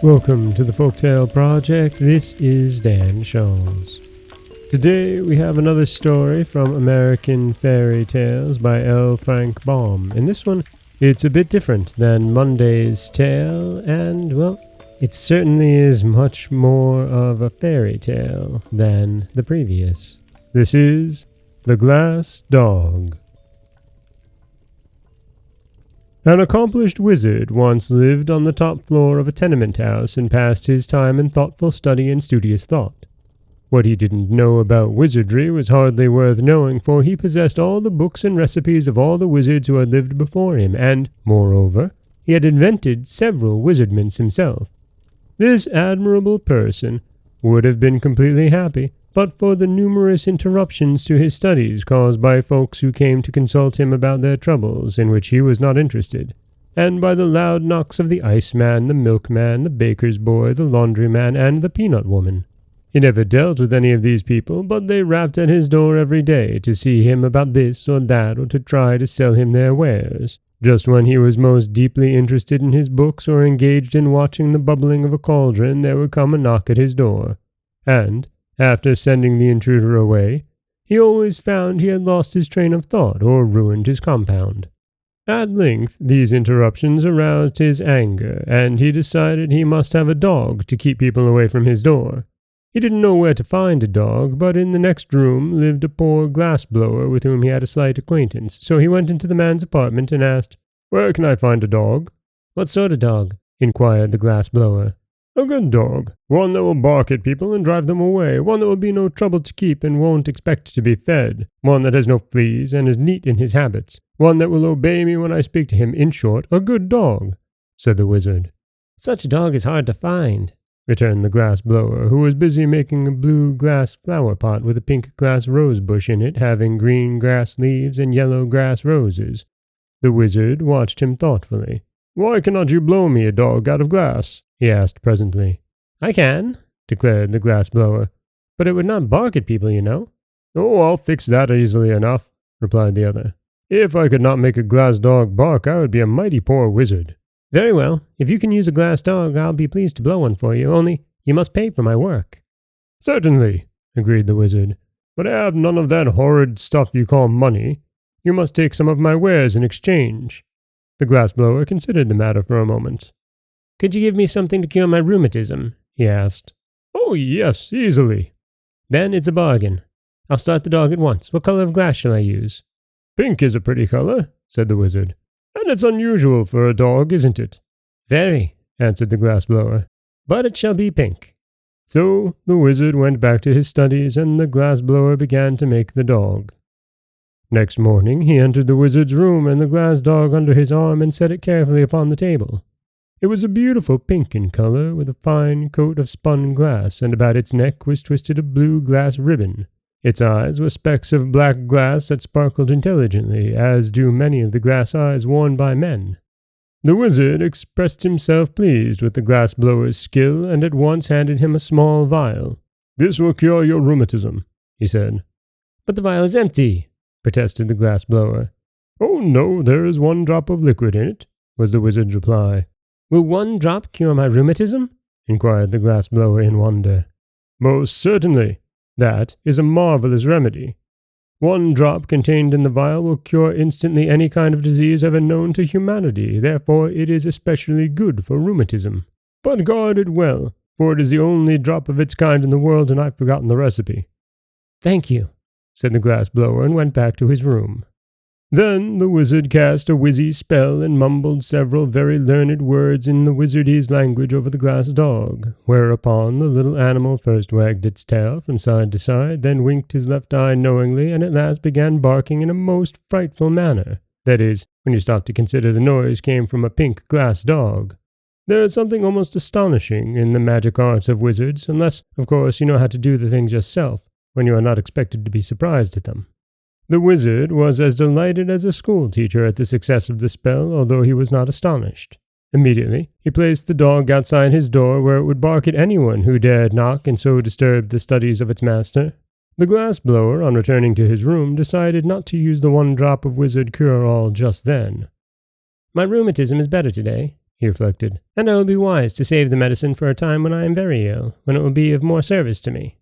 Welcome to the Folktale Project. This is Dan Scholz. Today we have another story from American Fairy Tales by L. Frank Baum. In this one, it's a bit different than Monday's tale, and, well, it certainly is much more of a fairy tale than the previous. This is The Glass Dog. An accomplished wizard once lived on the top floor of a tenement house and passed his time in thoughtful study and studious thought. What he didn't know about wizardry was hardly worth knowing, for he possessed all the books and recipes of all the wizards who had lived before him, and, moreover, he had invented several wizardments himself. This admirable person would have been completely happy, but for the numerous interruptions to his studies caused by folks who came to consult him about their troubles in which he was not interested, and by the loud knocks of the iceman, the milkman, the baker's boy, the laundryman, and the peanut woman. He never dealt with any of these people, but they rapped at his door every day to see him about this or that, or to try to sell him their wares. Just when he was most deeply interested in his books or engaged in watching the bubbling of a cauldron, there would come a knock at his door, and, after sending the intruder away, he always found he had lost his train of thought or ruined his compound. At length these interruptions aroused his anger, and he decided he must have a dog to keep people away from his door. He didn't know where to find a dog, but in the next room lived a poor glassblower with whom he had a slight acquaintance, so he went into the man's apartment and asked, "Where can I find a dog?" "What sort of dog?" inquired the glassblower. "A good dog. One that will bark at people and drive them away. One that will be no trouble to keep and won't expect to be fed. One that has no fleas and is neat in his habits. One that will obey me when I speak to him. In short, a good dog," said the wizard. "Such a dog is hard to find," returned the glassblower, who was busy making a blue glass flower pot with a pink glass rose bush in it, having green grass leaves and yellow grass roses. The wizard watched him thoughtfully. "Why cannot you blow me a dog out of glass?" he asked presently. "I can," declared the glassblower, "but it would not bark at people, you know." "Oh, I'll fix that easily enough," replied the other. "If I could not make a glass dog bark, I would be a mighty poor wizard." "Very well. If you can use a glass dog, I'll be pleased to blow one for you, only you must pay for my work." "Certainly," agreed the wizard, "but I have none of that horrid stuff you call money. You must take some of my wares in exchange." The glassblower considered the matter for a moment. "Could you give me something to cure my rheumatism?" he asked. "Oh, yes, easily." "Then it's a bargain. I'll start the dog at once. What color of glass shall I use?" "Pink is a pretty color," said the wizard. "And it's unusual for a dog, isn't it?" "Very," answered the glassblower, "but it shall be pink." So the wizard went back to his studies, and the glassblower began to make the dog. Next morning he entered the wizard's room and the glass dog under his arm and set it carefully upon the table. It was a beautiful pink in color, with a fine coat of spun glass, and about its neck was twisted a blue glass ribbon. Its eyes were specks of black glass that sparkled intelligently, as do many of the glass eyes worn by men. The wizard expressed himself pleased with the glassblower's skill, and at once handed him a small vial. "This will cure your rheumatism," he said. "But the vial is empty," protested the glassblower. "Oh, no, there is one drop of liquid in it," was the wizard's reply. "Will one drop cure my rheumatism?" inquired the glassblower in wonder. "Most certainly. That is a marvelous remedy. One drop contained in the vial will cure instantly any kind of disease ever known to humanity. Therefore it is especially good for rheumatism. But guard it well, for it is the only drop of its kind in the world, and I've forgotten the recipe." "Thank you," said the glassblower, and went back to his room. Then the wizard cast a wizzy spell and mumbled several very learned words in the wizardese language over the glass dog, whereupon the little animal first wagged its tail from side to side, then winked his left eye knowingly, and at last began barking in a most frightful manner. That is, when you stop to consider the noise came from a pink glass dog. There is something almost astonishing in the magic arts of wizards, unless, of course, you know how to do the things yourself, when you are not expected to be surprised at them. The wizard was as delighted as a schoolteacher at the success of the spell, although he was not astonished. Immediately, he placed the dog outside his door, where it would bark at anyone who dared knock and so disturb the studies of its master. The glassblower, on returning to his room, decided not to use the one drop of wizard cure-all just then. "My rheumatism is better today," he reflected, and I will be wise to save the medicine for a time when I am very ill, when it will be of more service to me.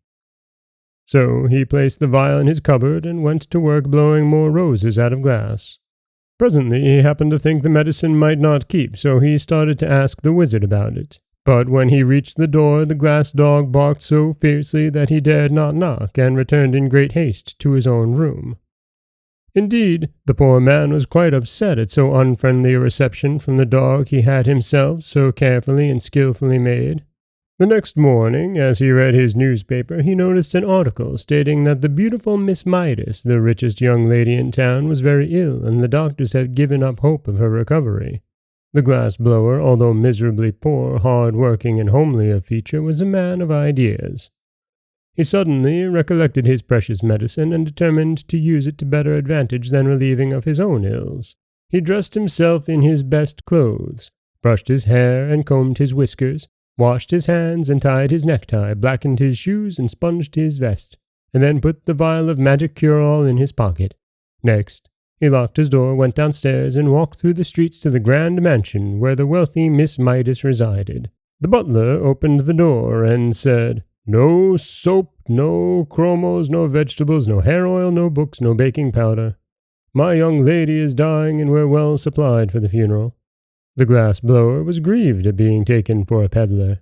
So he placed the vial in his cupboard and went to work blowing more roses out of glass. Presently he happened to think the medicine might not keep, so he started to ask the wizard about it. But when he reached the door, the glass dog barked so fiercely that he dared not knock, and returned in great haste to his own room. Indeed, the poor man was quite upset at so unfriendly a reception from the dog he had himself so carefully and skillfully made. The next morning, as he read his newspaper, he noticed an article stating that the beautiful Miss Midas, the richest young lady in town, was very ill, and the doctors had given up hope of her recovery. The glass-blower, although miserably poor, hard-working, and homely of feature, was a man of ideas. He suddenly recollected his precious medicine, and determined to use it to better advantage than relieving of his own ills. He dressed himself in his best clothes, brushed his hair and combed his whiskers, washed his hands and tied his necktie, blackened his shoes and sponged his vest, and then put the vial of magic cure-all in his pocket. Next, he locked his door, went downstairs, and walked through the streets to the grand mansion where the wealthy Miss Midas resided. The butler opened the door and said, "No soap, no chromos, no vegetables, no hair oil, no books, no baking powder. My young lady is dying, and we're well supplied for the funeral." The glass-blower was grieved at being taken for a peddler.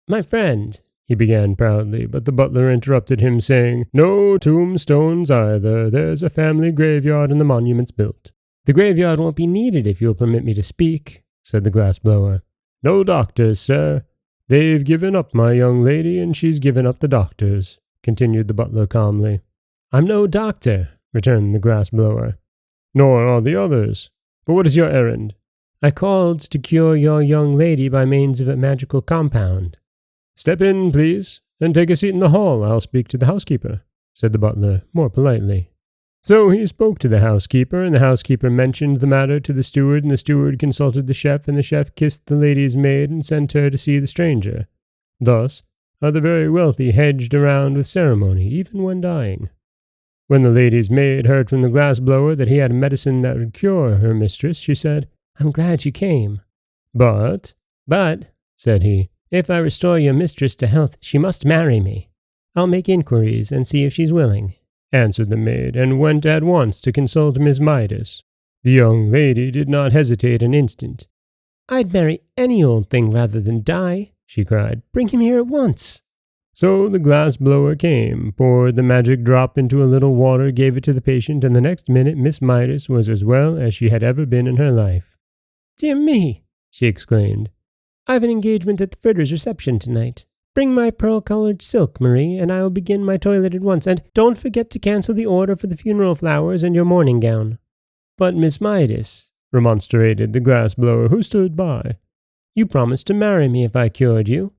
"My friend," he began proudly, but the butler interrupted him, saying, "No tombstones either. There's a family graveyard and the monument's built." "The graveyard won't be needed if you'll permit me to speak," said the glass-blower. "No doctors, sir. They've given up my young lady, and she's given up the doctors," continued the butler calmly. "I'm no doctor," returned the glass-blower. "Nor are the others. But what is your errand?" "I called to cure your young lady by means of a magical compound." "Step in, please, and take a seat in the hall. I'll speak to the housekeeper," said the butler, more politely. So he spoke to the housekeeper, and the housekeeper mentioned the matter to the steward, and the steward consulted the chef, and the chef kissed the lady's maid and sent her to see the stranger. Thus are the very wealthy hedged around with ceremony, even when dying. When the lady's maid heard from the glass-blower that he had a medicine that would cure her mistress, she said, "I'm glad you came." But, said he, "if I restore your mistress to health, she must marry me." "I'll make inquiries and see if she's willing," answered the maid, and went at once to consult Miss Midas. The young lady did not hesitate an instant. "I'd marry any old thing rather than die," she cried. "Bring him here at once." So the glass-blower came, poured the magic drop into a little water, gave it to the patient, and the next minute Miss Midas was as well as she had ever been in her life. "Dear me," she exclaimed, "I've an engagement at the Fritter's reception tonight. Bring my pearl-colored silk, Marie, and I will begin my toilet at once, and don't forget to cancel the order for the funeral flowers and your mourning gown." "But Miss Midas," remonstrated the glass-blower, who stood by, "you promised to marry me if I cured you."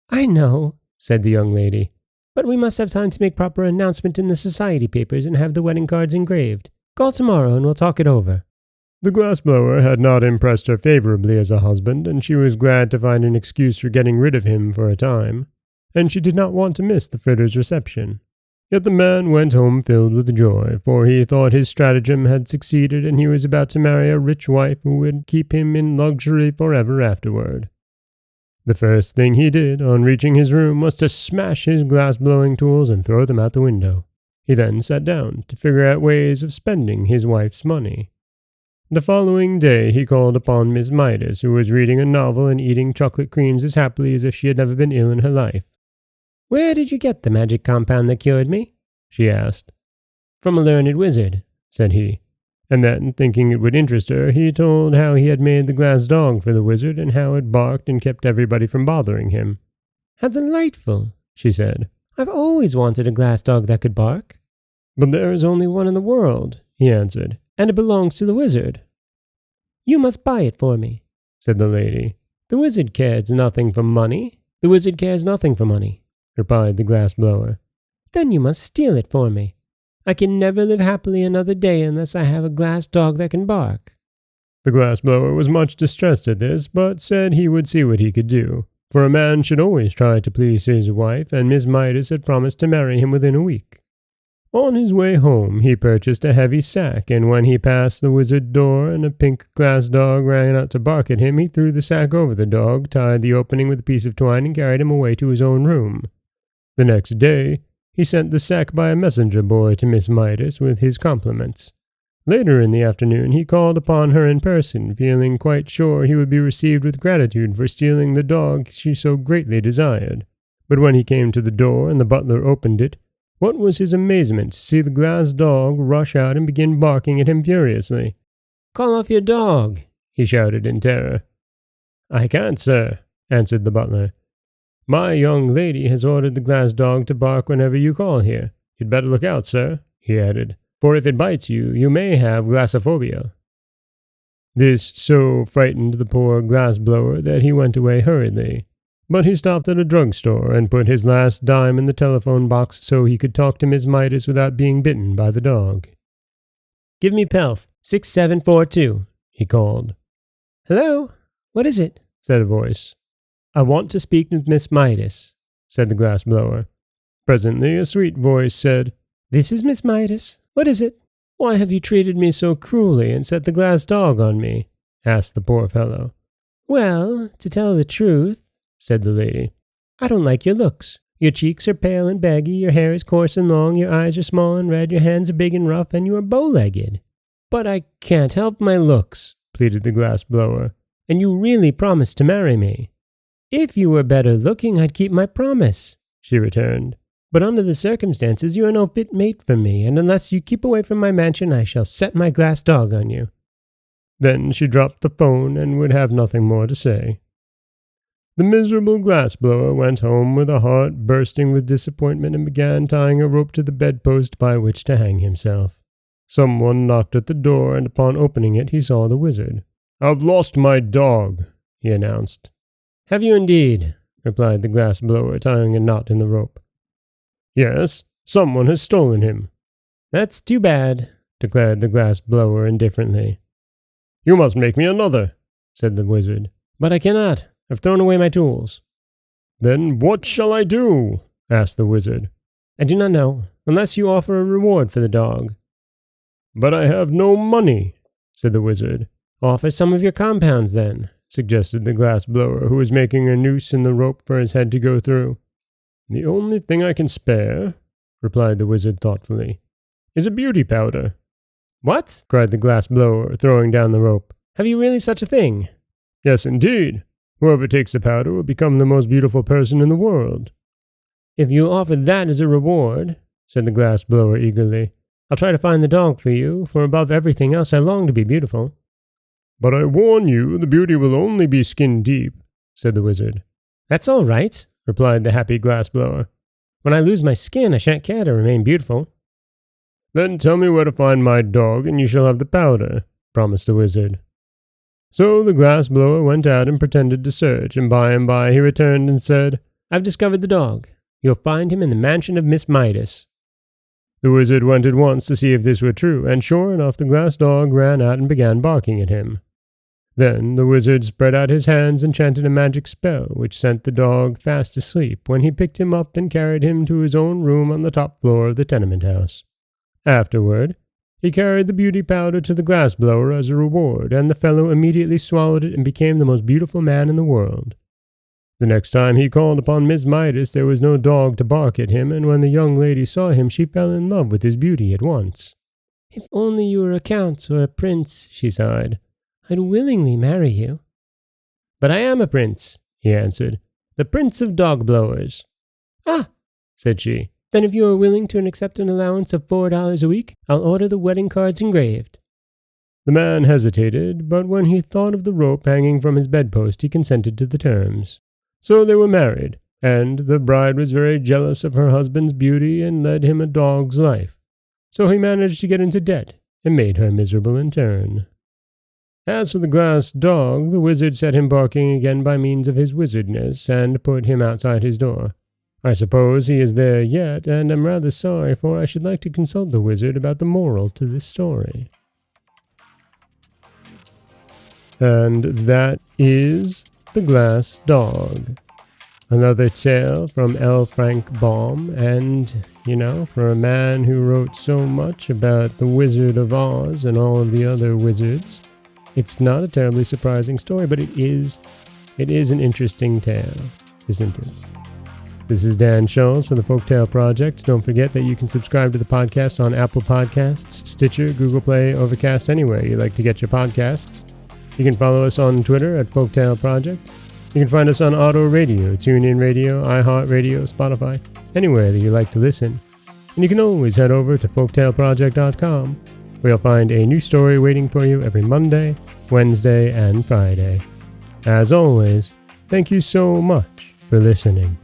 "I know," said the young lady, "but we must have time to make proper announcement in the society papers and have the wedding cards engraved. Call tomorrow and we'll talk it over." The glass-blower had not impressed her favorably as a husband, and she was glad to find an excuse for getting rid of him for a time, and she did not want to miss the Fritter's reception. Yet the man went home filled with joy, for he thought his stratagem had succeeded, and he was about to marry a rich wife who would keep him in luxury forever afterward. The first thing he did on reaching his room was to smash his glass-blowing tools and throw them out the window. He then sat down to figure out ways of spending his wife's money. The following day he called upon Miss Midas, who was reading a novel and eating chocolate creams as happily as if she had never been ill in her life. "Where did you get the magic compound that cured me?" she asked. "From a learned wizard," said he. And then, thinking it would interest her, he told how he had made the glass dog for the wizard, and how it barked and kept everybody from bothering him. "How delightful," she said. "I've always wanted a glass dog that could bark." "But there is only one in the world," he answered, "and it belongs to the wizard." "You must buy it for me," said the lady. "The wizard cares nothing for money." "The wizard cares nothing for money," replied the glass-blower. "Then you must steal it for me. I can never live happily another day unless I have a glass dog that can bark." The glass-blower was much distressed at this, but said he would see what he could do, for a man should always try to please his wife, and Miss Midas had promised to marry him within a week. On his way home, he purchased a heavy sack, and when he passed the wizard door and a pink glass dog ran out to bark at him, he threw the sack over the dog, tied the opening with a piece of twine, and carried him away to his own room. The next day, he sent the sack by a messenger boy to Miss Midas with his compliments. Later in the afternoon, he called upon her in person, feeling quite sure he would be received with gratitude for stealing the dog she so greatly desired. But when he came to the door and the butler opened it, what was his amazement to see the glass dog rush out and begin barking at him furiously. "Call off your dog!" he shouted in terror. "I can't, sir," answered the butler. "My young lady has ordered the glass dog to bark whenever you call here. You'd better look out, sir," he added, "for if it bites you, you may have glassophobia." This so frightened the poor glass-blower that he went away hurriedly. But he stopped at a drugstore and put his last dime in the telephone box so he could talk to Miss Midas without being bitten by the dog. "Give me Pelf, 6742, he called. "Hello? What is it?" said a voice. "I want to speak with Miss Midas," said the glass-blower. Presently a sweet voice said, "This is Miss Midas. What is it?" "Why have you treated me so cruelly and set the glass dog on me?" asked the poor fellow. "Well, to tell the truth," said the lady, "I don't like your looks. Your cheeks are pale and baggy, your hair is coarse and long, your eyes are small and red, your hands are big and rough, and you are bow-legged." "But I can't help my looks," pleaded the glass-blower, "and you really promised to marry me." "If you were better looking, I'd keep my promise," she returned. "But under the circumstances, you are no fit mate for me, and unless you keep away from my mansion, I shall set my glass dog on you." Then she dropped the phone and would have nothing more to say. The miserable glass-blower went home with a heart bursting with disappointment and began tying a rope to the bedpost by which to hang himself. Someone knocked at the door, and upon opening it he saw the wizard. "I've lost my dog," he announced. "Have you indeed?" replied the glass-blower, tying a knot in the rope. "Yes, someone has stolen him." "That's too bad," declared the glass-blower indifferently. "You must make me another," said the wizard. "But I cannot. I've thrown away my tools." "Then what shall I do?" asked the wizard. "I do not know, unless you offer a reward for the dog." "But I have no money," said the wizard. "Offer some of your compounds, then," suggested the glass-blower, who was making a noose in the rope for his head to go through. "The only thing I can spare," replied the wizard thoughtfully, "is a beauty powder." "What?" cried the glass-blower, throwing down the rope. "Have you really such a thing?" "Yes, indeed. Whoever takes the powder will become the most beautiful person in the world." "If you offer that as a reward," said the glass-blower eagerly, "I'll try to find the dog for you, for above everything else I long to be beautiful." "But I warn you, the beauty will only be skin-deep," said the wizard. "That's all right," replied the happy glass-blower. "When I lose my skin, I shan't care to remain beautiful." "Then tell me where to find my dog, and you shall have the powder," promised the wizard. So the glass-blower went out and pretended to search, and by he returned and said, "I've discovered the dog. You'll find him in the mansion of Miss Midas." The wizard went at once to see if this were true, and sure enough the glass dog ran out and began barking at him. Then the wizard spread out his hands and chanted a magic spell, which sent the dog fast asleep, when he picked him up and carried him to his own room on the top floor of the tenement house. Afterward, he carried the beauty powder to the glass-blower as a reward, and the fellow immediately swallowed it and became the most beautiful man in the world. The next time he called upon Miss Midas, there was no dog to bark at him, and when the young lady saw him, she fell in love with his beauty at once. "If only you were a count or a prince," she sighed, "I'd willingly marry you." "But I am a prince," he answered, "the prince of dog-blowers." "Ah," said she, "then if you are willing to accept an allowance of $4 a week, I'll order the wedding cards engraved." The man hesitated, but when he thought of the rope hanging from his bedpost, he consented to the terms. So they were married, and the bride was very jealous of her husband's beauty and led him a dog's life. So he managed to get into debt and made her miserable in turn. As for the glass dog, the wizard set him barking again by means of his wizardness, and put him outside his door. I suppose he is there yet, and am rather sorry, for I should like to consult the wizard about the moral to this story. And that is The Glass Dog. Another tale from L. Frank Baum, and, for a man who wrote so much about the Wizard of Oz and all of the other wizards, it's not a terribly surprising story, but it is an interesting tale, isn't it? This is Dan Scholz for the Folktale Project. Don't forget that you can subscribe to the podcast on Apple Podcasts, Stitcher, Google Play, Overcast, anywhere you like to get your podcasts. You can follow us on Twitter at Folktale Project. You can find us on Auto Radio, TuneIn Radio, iHeartRadio, Spotify, anywhere that you like to listen. And you can always head over to folktaleproject.com, where you'll find a new story waiting for you every Monday, Wednesday, and Friday. As always, thank you so much for listening.